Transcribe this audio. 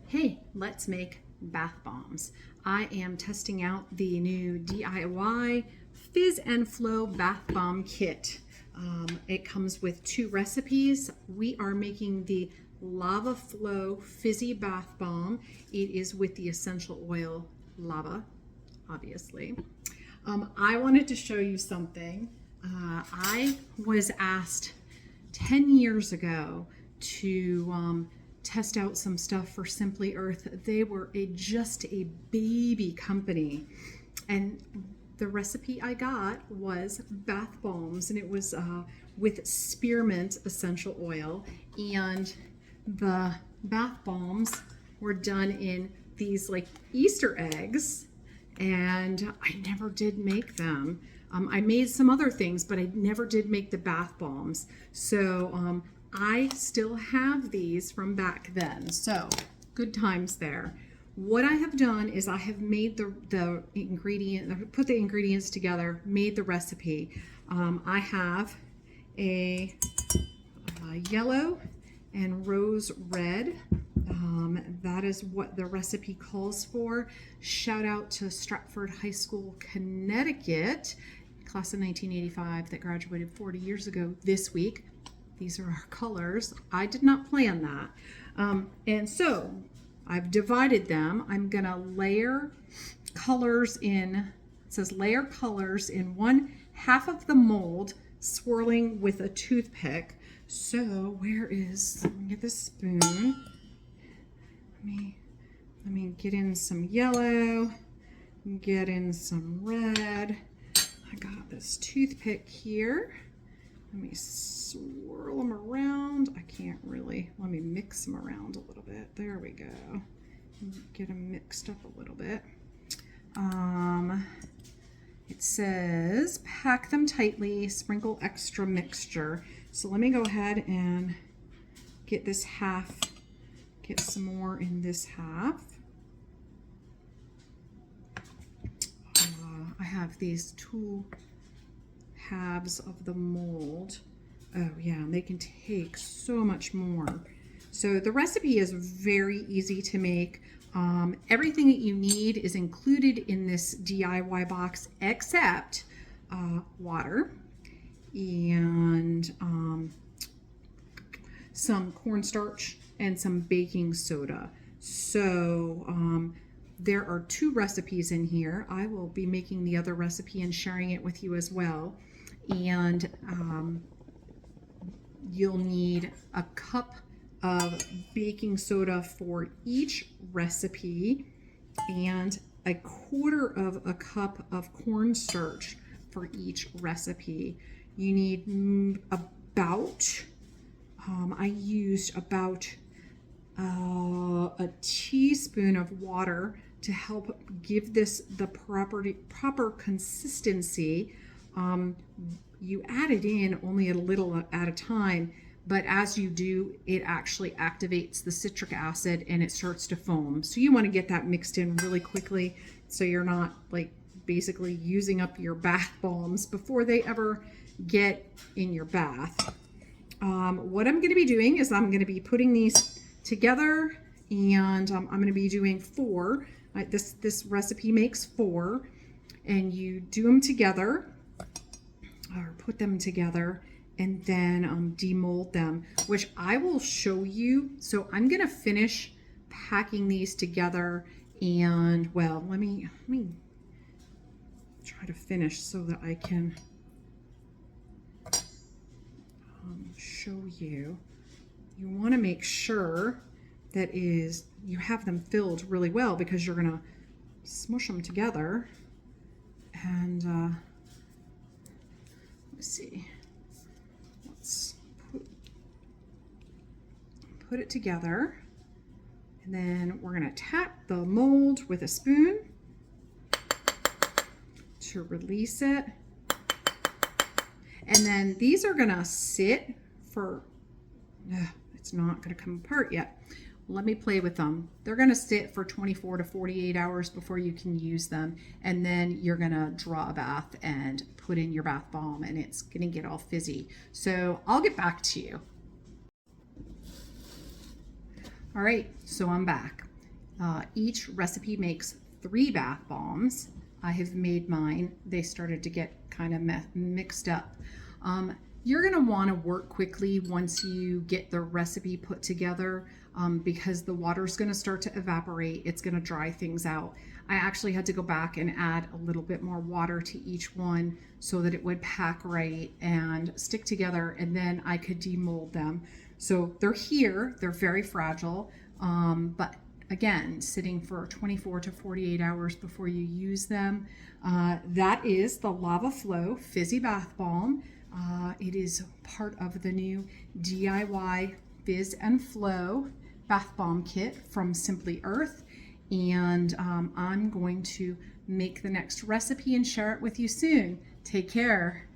Hey, let's make bath bombs. I am testing out the new DIY Fizz and Flow bath bomb kit. It comes with 2 recipes. We are making the lava flow fizzy bath bomb. It is with the essential oil lava, obviously. I wanted to show you something. I was asked 10 years ago to test out some stuff for Simply Earth. They were just a baby company, and the recipe I got was bath bombs, and it was with spearmint essential oil, and the bath bombs were done in these like Easter eggs, and I never did make them. I made some other things, but I never did make the bath bombs. So I still have these from back then. So good times there. What I have done is I have made the ingredient, put the ingredients together, made the recipe. I have a yellow and rose red. That is what the recipe calls for. Shout out to Stratford High School, Connecticut, class of 1985 that graduated 40 years ago this week. These are our colors. I did not plan that. And so I've divided them. I'm gonna layer colors in, it says layer colors in 1/2 of the mold, swirling with a toothpick. So let me get this spoon. Let me get in some yellow, get in some red. I got this toothpick here. Let me swirl them around. I can't really, let me mix them around a little bit. There we go. Get them mixed up a little bit. It says, pack them tightly, sprinkle extra mixture. So let me go ahead and get this half, get some more in this half. I have these 2 halves of the mold. Oh yeah, and they can take so much more. So the recipe is very easy to make. Everything that you need is included in this DIY box except water and some cornstarch and some baking soda. So there are 2 recipes in here. I will be making the other recipe and sharing it with you as well. And you'll need a cup of baking soda for each recipe and 1/4 of a cup of cornstarch for each recipe. You need about, I used about a teaspoon of water to help give this the proper consistency. You add it in only a little at a time, but as you do, it actually activates the citric acid and it starts to foam. So you want to get that mixed in really quickly so you're not like basically using up your bath bombs before they ever get in your bath. What I'm going to be doing is I'm going to be putting these together, and I'm going to be doing 4. This recipe makes 4, and you do them together or put them together and then demold them, which I will show you. So I'm going to finish packing these together, and well, let me try to finish so that I can show you. You want to make sure that you have them filled really well, because you're going to smush them together. And let's see, let's put it together, and then we're going to tap the mold with a spoon to release it. And then these are going to sit for, it's not going to come apart yet. Let me play with them. They're going to sit for 24 to 48 hours before you can use them. And then you're going to draw a bath and put in your bath bomb, and it's going to get all fizzy. So I'll get back to you. All right, so I'm back. Each recipe makes 3 bath bombs. I have made mine. They started to get kind of mixed up. You're going to want to work quickly once you get the recipe put together because the water is going to start to evaporate. It's going to dry things out. I actually had to go back and add a little bit more water to each one so that it would pack right and stick together, and then I could demold them. So they're here, they're very fragile, but again, sitting for 24 to 48 hours before you use them. That is the Lava Flow Fizzy Bath Bomb. It is part of the new DIY Fizz and Flow Bath Bomb Kit from Simply Earth. And I'm going to make the next recipe and share it with you soon. Take care.